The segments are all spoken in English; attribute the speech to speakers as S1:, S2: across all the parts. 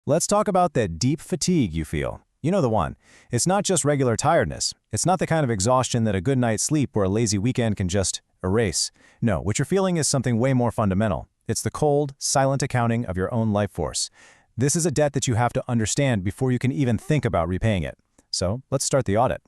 S1: Let's talk about that deep fatigue you feel. You know the one. It's not just regular tiredness. It's not the kind of exhaustion that a good night's sleep or a lazy weekend can just erase. No, what you're feeling is something way more fundamental. It's the cold, silent accounting of your own life force. This is a debt that you have to understand before you can even think about repaying it. So, let's start the audit.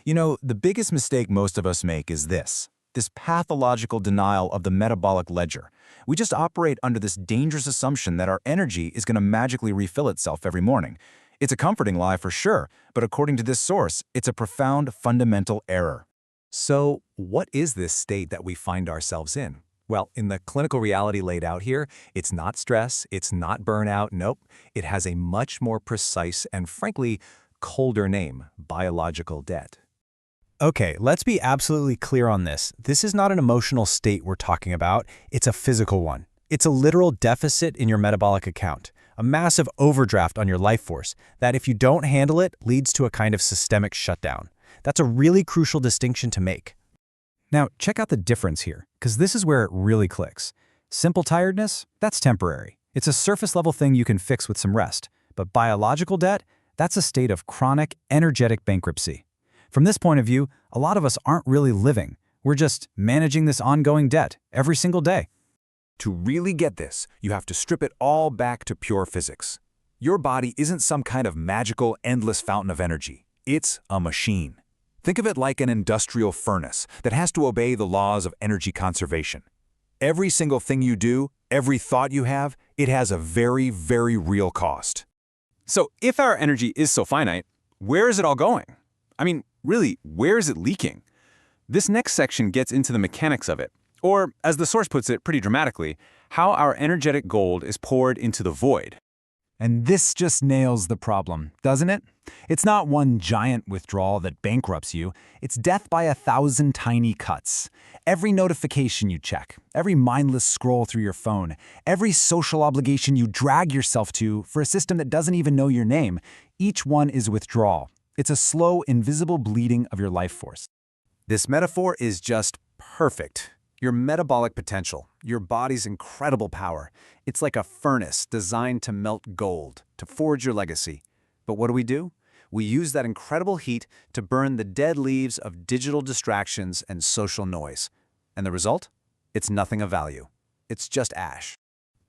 S2: You know, the biggest mistake most of us make is this pathological denial of the metabolic ledger. We just operate under this dangerous assumption that our energy is going to magically refill itself every morning. It's a comforting lie for sure, but according to this source, it's a profound fundamental error.
S3: So, what is this state that we find ourselves in? Well, in the clinical reality laid out here, it's not stress, it's not burnout, nope. It has a much more precise and frankly, colder name, biological debt.
S1: Okay, let's be absolutely clear on this. This is not an emotional state we're talking about, it's a physical one. It's a literal deficit in your metabolic account, a massive overdraft on your life force that if you don't handle it leads to a kind of systemic shutdown. That's a really crucial distinction to make. Now, check out the difference here, because this is where it really clicks. Simple tiredness, that's temporary. It's a surface-level thing you can fix with some rest. But biological debt, that's a state of chronic, energetic bankruptcy. From this point of view, a lot of us aren't really living. We're just managing this ongoing debt every single day.
S2: To really get this, you have to strip it all back to pure physics. Your body isn't some kind of magical, endless fountain of energy. It's a machine. Think of it like an industrial furnace that has to obey the laws of energy conservation. Every single thing you do, every thought you have, it has a very, very real cost.
S4: So if our energy is so finite, where is it all going? I mean, really, where is it leaking? This next section gets into the mechanics of it, or, as the source puts it pretty dramatically, how our energetic gold is poured into the void.
S2: And this just nails the problem, doesn't it? It's not one giant withdrawal that bankrupts you. It's death by 1,000 tiny cuts. Every notification you check, every mindless scroll through your phone, every social obligation you drag yourself to for a system that doesn't even know your name, each one is withdrawal. It's a slow, invisible bleeding of your life force.
S3: This metaphor is just perfect. Your metabolic potential, your body's incredible power. It's like a furnace designed to melt gold, to forge your legacy. But what do? We use that incredible heat to burn the dead leaves of digital distractions and social noise. And the result? It's nothing of value. It's just ash.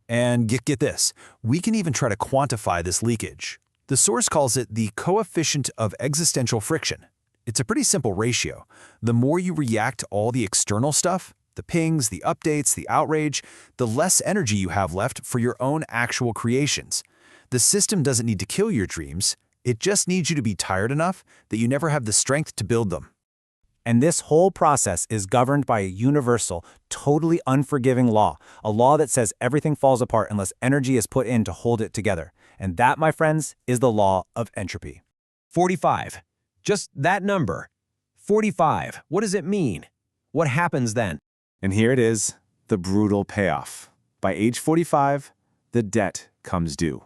S1: And get this, we can even try to quantify this leakage. The source calls it the coefficient of existential friction. It's a pretty simple ratio. The more you react to all the external stuff, the pings, the updates, the outrage, the less energy you have left for your own actual creations. The system doesn't need to kill your dreams. It just needs you to be tired enough that you never have the strength to build them.
S3: And this whole process is governed by a universal, totally unforgiving law, a law that says everything falls apart unless energy is put in to hold it together. And that, my friends, is the law of entropy.
S5: 45. Just that number. 45. What does it mean? What happens then?
S4: And here it is, the brutal payoff. By age 45, the debt comes due.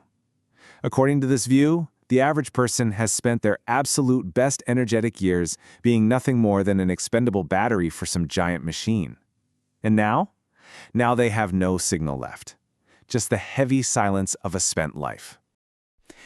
S4: According to this view, the average person has spent their absolute best energetic years being nothing more than an expendable battery for some giant machine. And now? Now they have no signal left. Just the heavy silence of a spent life.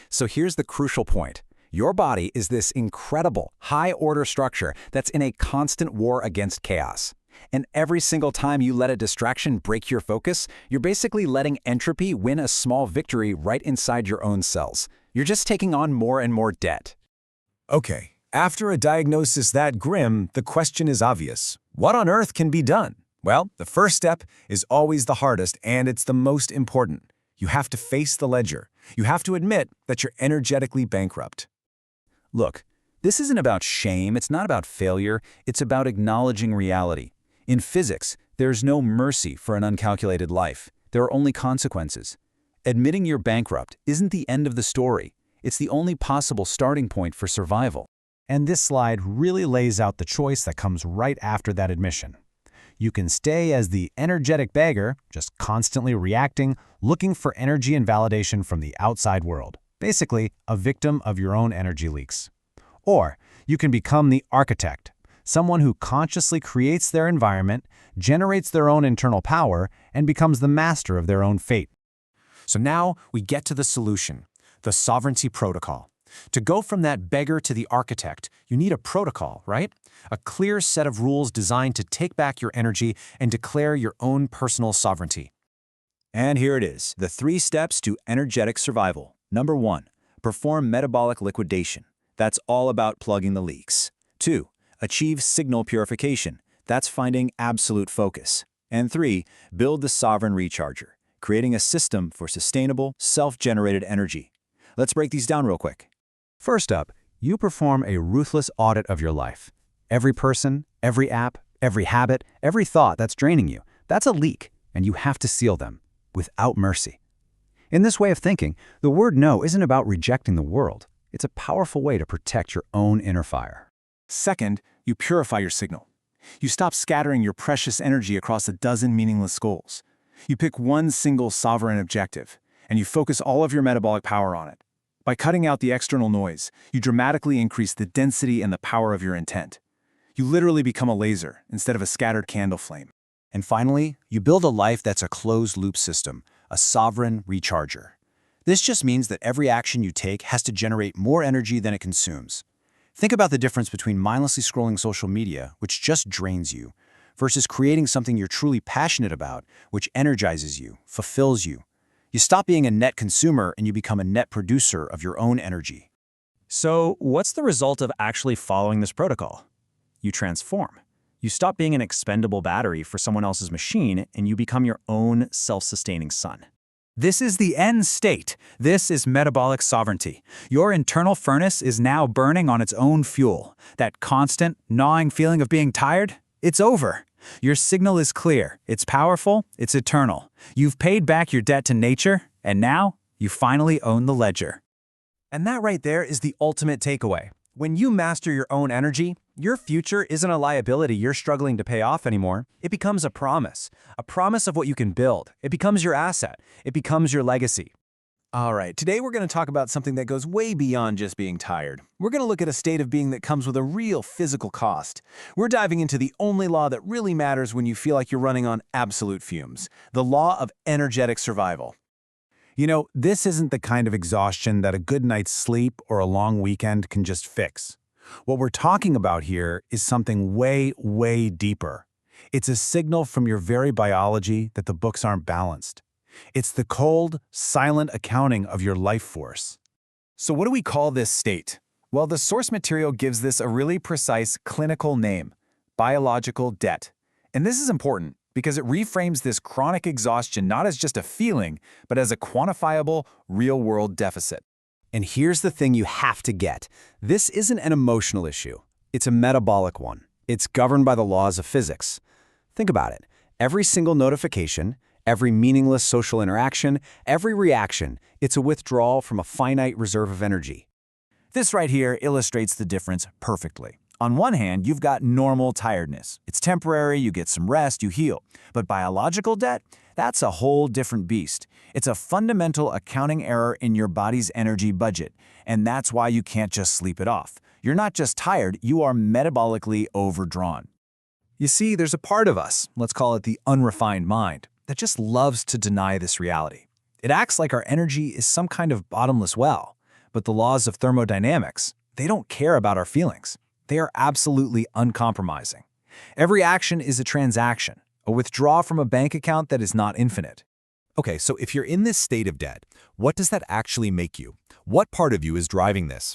S3: So here's the crucial point. Your body is this incredible, high-order structure that's in a constant war against chaos. And every single time you let a distraction break your focus, you're basically letting entropy win a small victory right inside your own cells. You're just taking on more and more debt.
S1: Okay, after a diagnosis that grim, the question is obvious. What on earth can be done? Well, the first step is always the hardest, and it's the most important. You have to face the ledger. You have to admit that you're energetically bankrupt. Look, this isn't about shame, it's not about failure, it's about acknowledging reality. In physics, there's no mercy for an uncalculated life. There are only consequences. Admitting you're bankrupt isn't the end of the story. It's the only possible starting point for survival. And this slide really lays out the choice that comes right after that admission. You can stay as the energetic beggar, just constantly reacting, looking for energy and validation from the outside world. Basically, a victim of your own energy leaks. Or you can become the architect, someone who consciously creates their environment, generates their own internal power, and becomes the master of their own fate.
S2: So now we get to the solution.
S3: the sovereignty protocol. To go from that beggar to the architect, you need a protocol, right? A clear set of rules designed to take back your energy and declare your own personal sovereignty.
S2: And here it is, the 3 steps to energetic survival. Number 1, perform metabolic liquidation. That's all about plugging the leaks. 2, achieve signal purification. That's finding absolute focus. And 3, build the sovereign recharger, creating a system for sustainable, self-generated energy. Let's break these down real quick.
S3: First up, you perform a ruthless audit of your life. Every person, every app, every habit, every thought that's draining you, that's a leak, and you have to seal them without mercy. In this way of thinking, the word no isn't about rejecting the world. It's a powerful way to protect your own inner fire.
S4: Second, you purify your signal. You stop scattering your precious energy across a dozen meaningless goals. You pick one single sovereign objective, and you focus all of your metabolic power on it. By cutting out the external noise, you dramatically increase the density and the power of your intent. You literally become a laser instead of a scattered candle flame.
S3: And finally, you build a life that's a closed-loop system, a sovereign recharger. This just means that every action you take has to generate more energy than it consumes. Think about the difference between mindlessly scrolling social media, which just drains you, versus creating something you're truly passionate about, which energizes you, fulfills you. You stop being a net consumer and you become a net producer of your own energy.
S5: So, what's the result of actually following this protocol? You transform. You stop being an expendable battery for someone else's machine and you become your own self-sustaining sun.
S2: This is the end state. This is metabolic sovereignty. Your internal furnace is now burning on its own fuel. That constant, gnawing feeling of being tired, it's over. Your signal is clear, it's powerful, it's eternal. You've paid back your debt to nature, and now you finally own the ledger.
S3: And that right there is the ultimate takeaway. When you master your own energy, your future isn't a liability you're struggling to pay off anymore. It becomes a promise of what you can build. It becomes your asset. It becomes your legacy. All right, today we're going to talk about something that goes way beyond just being tired. We're going to look at a state of being that comes with a real physical cost. We're diving into the only law that really matters when you feel like you're running on absolute fumes, the law of energetic survival. You know, this isn't the kind of exhaustion that a good night's sleep or a long weekend can just fix. What we're talking about here is something way, way deeper. It's a signal from your very biology that the books aren't balanced. It's the cold, silent accounting of your life force. So what do we call this state? Well, the source material gives this a really precise clinical name, biological debt. And this is important because it reframes this chronic exhaustion not as just a feeling, but as a quantifiable, real-world deficit. And here's the thing you have to get. This isn't an emotional issue. It's a metabolic one. It's governed by the laws of physics. Think about it. Every single notification, every meaningless social interaction, every reaction, it's a withdrawal from a finite reserve of energy. This right here illustrates the difference perfectly. On one hand, you've got normal tiredness. It's temporary, you get some rest, you heal. But biological debt? That's a whole different beast. It's a fundamental accounting error in your body's energy budget, and that's why you can't just sleep it off. You're not just tired, you are metabolically overdrawn. You see, there's a part of us, let's call it the unrefined mind, that just loves to deny this reality. It acts like our energy is some kind of bottomless well, but the laws of thermodynamics, they don't care about our feelings. They are absolutely uncompromising. Every action is a transaction, a withdrawal from a bank account that is not infinite.
S6: Okay, so if you're in this state of debt, what does that actually make you? What part of you is driving this?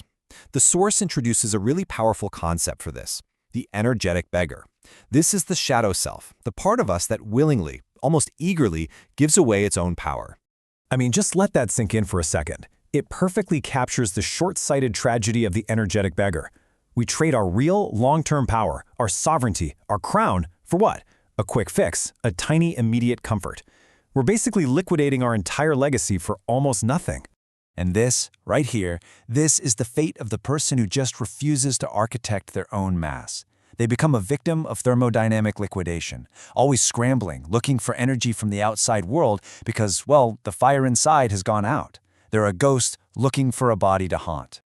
S6: The source introduces a really powerful concept for this, the energetic beggar. This is the shadow self, the part of us that willingly, almost eagerly, gives away its own power.
S3: I mean, just let that sink in for a second. It perfectly captures the short-sighted tragedy of the energetic beggar. We trade our real, long-term power, our sovereignty, our crown, for what? A quick fix, a tiny, immediate comfort. We're basically liquidating our entire legacy for almost nothing. And this, right here, this is the fate of the person who just refuses to architect their own mass. They become a victim of thermodynamic liquidation, always scrambling, looking for energy from the outside world because, well, the fire inside has gone out. They're a ghost looking for a body to haunt.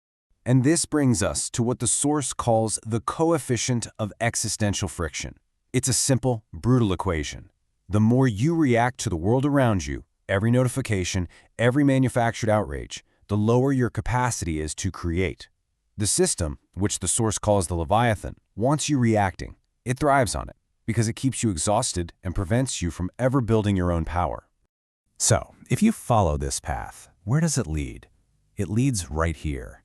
S3: And this brings us to what the source calls the coefficient of existential friction. It's a simple, brutal equation. The more you react to the world around you, every notification, every manufactured outrage, the lower your capacity is to create. The system, which the Source calls the Leviathan, wants you reacting. It thrives on it because it keeps you exhausted and prevents you from ever building your own power. So, if you follow this path, where does it lead? It leads right here.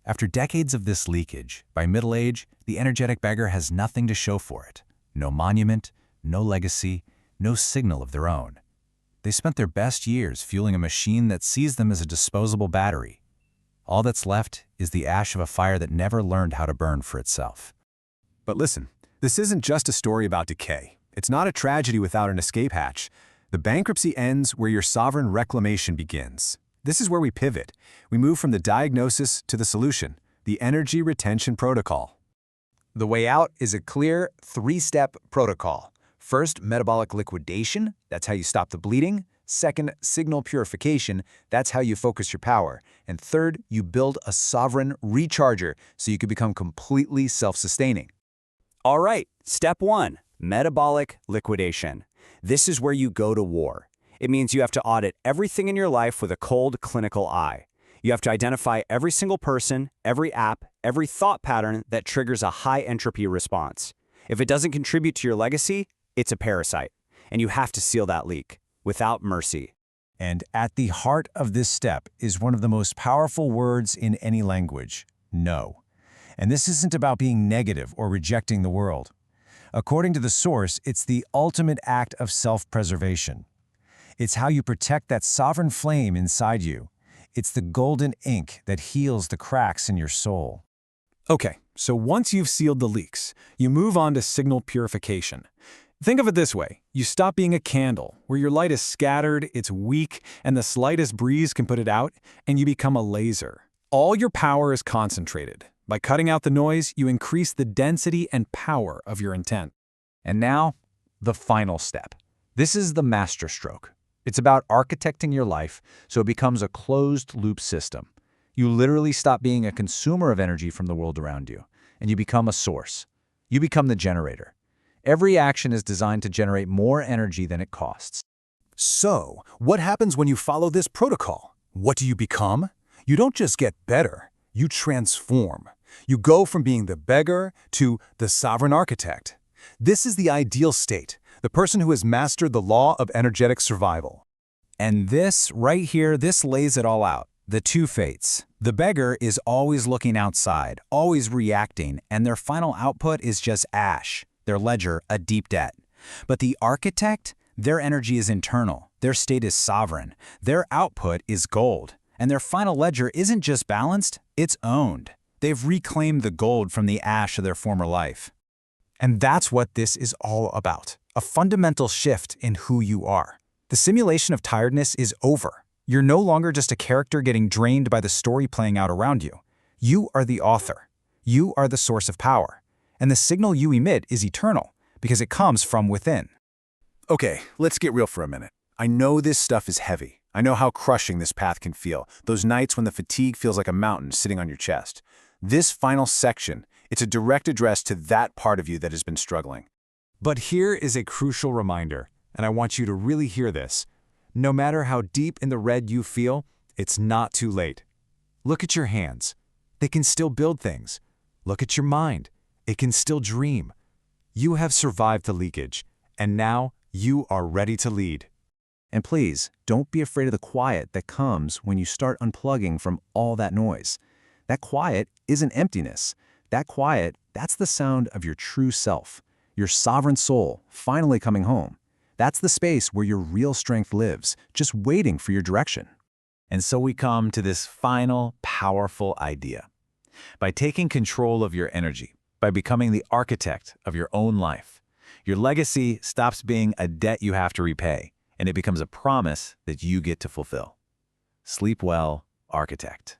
S3: After decades of this leakage, by middle age, the energetic beggar has nothing to show for it. No monument, no legacy, no signal of their own. They spent their best years fueling a machine that sees them as a disposable battery. All that's left is the ash of a fire that never learned how to burn for itself.
S1: But listen, this isn't just a story about decay. It's not a tragedy without an escape hatch. The bankruptcy ends where your sovereign reclamation begins. This is where we pivot. We move from the diagnosis to the solution, the energy retention protocol.
S3: The way out is a clear 3-step protocol. First, metabolic liquidation. That's how you stop the bleeding. Second, signal purification. That's how you focus your power. And third, you build a sovereign recharger so you can become completely self-sustaining.
S7: All right, step 1, metabolic liquidation. This is where you go to war. It means you have to audit everything in your life with a cold, clinical eye. You have to identify every single person, every app, every thought pattern that triggers a high-entropy response. If it doesn't contribute to your legacy, it's a parasite, and you have to seal that leak without mercy.
S1: And at the heart of this step is one of the most powerful words in any language, no. And this isn't about being negative or rejecting the world. According to the Source, it's the ultimate act of self-preservation. It's how you protect that sovereign flame inside you. It's the golden ink that heals the cracks in your soul. Okay, so once you've sealed the leaks, you move on to signal purification. Think of it this way. You stop being a candle, where your light is scattered, it's weak, and the slightest breeze can put it out, and you become a laser. All your power is concentrated. By cutting out the noise, you increase the density and power of your intent.
S3: And now, the final step. This is the masterstroke. It's about architecting your life so it becomes a closed-loop system. You literally stop being a consumer of energy from the world around you, and you become a source. You become the generator. Every action is designed to generate more energy than it costs.
S1: So, what happens when you follow this protocol? What do you become? You don't just get better, you transform. You go from being the beggar to the sovereign architect. This is the ideal state, the person who has mastered the law of energetic survival.
S3: And this, right here, this lays it all out. The two fates. The beggar is always looking outside, always reacting, and their final output is just ash, their ledger a deep debt. But the architect, their energy is internal, their state is sovereign, their output is gold, and their final ledger isn't just balanced, it's owned. They've reclaimed the gold from the ash of their former life.
S1: And that's what this is all about, a fundamental shift in who you are. The simulation of tiredness is over. You're no longer just a character getting drained by the story playing out around you. You are the author. You are the source of power. And the signal you emit is eternal because it comes from within. Okay, let's get real for a minute. I know this stuff is heavy. I know how crushing this path can feel, those nights when the fatigue feels like a mountain sitting on your chest. This final section, it's a direct address to that part of you that has been struggling. But here is a crucial reminder, and I want you to really hear this. No matter how deep in the red you feel, it's not too late. Look at your hands. They can still build things. Look at your mind. It can still dream. You have survived the leakage, and now you are ready to lead. And please, don't be afraid of the quiet that comes when you start unplugging from all that noise. That quiet isn't emptiness. That quiet, that's the sound of your true self, your sovereign soul finally coming home. That's the space where your real strength lives, just waiting for your direction. And so we come to this final, powerful idea. By taking control of your energy, by becoming the architect of your own life, your legacy stops being a debt you have to repay, and it becomes a promise that you get to fulfill. Sleep well, architect.